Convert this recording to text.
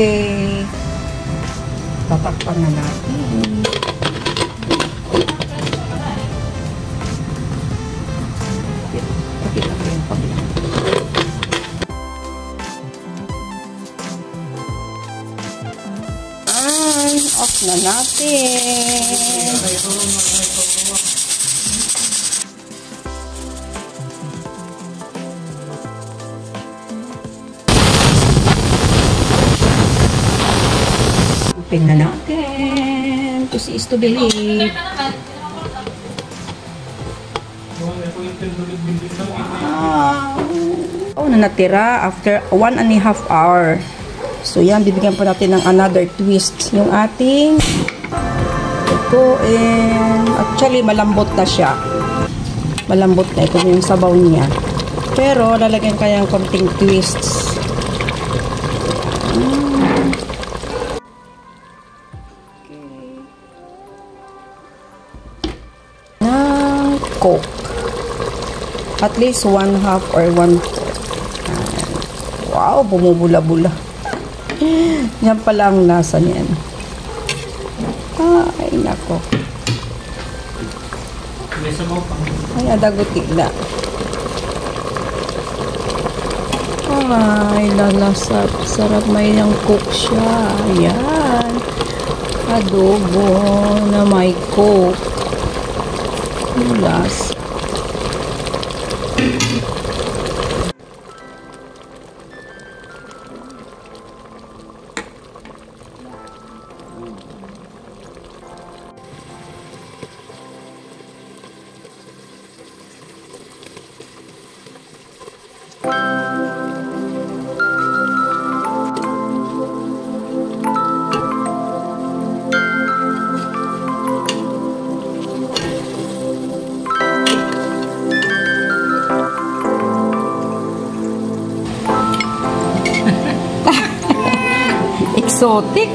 Okay. Tatakpan na natin. Off na natin. Open na natin. To see is to believe. Oh, na natira after 1.5 hours. So, yan, bibigyan po natin ng another twist. Yung ating tutuin. Actually, malambot na siya. Malambot na. Ito yung sabaw niya. Pero, lalagyan kayang konting twists. Okay. Ng Coke. At least 1/2 or 1/4. Wow, bumubula-bula. Yan pala ang lasa niyan. Ay, nako. Ay, adaguti na. Ay, lalasap. Sarap, may ng cook siya. Ayan. Adobo na may cook. Lasa. Exotic.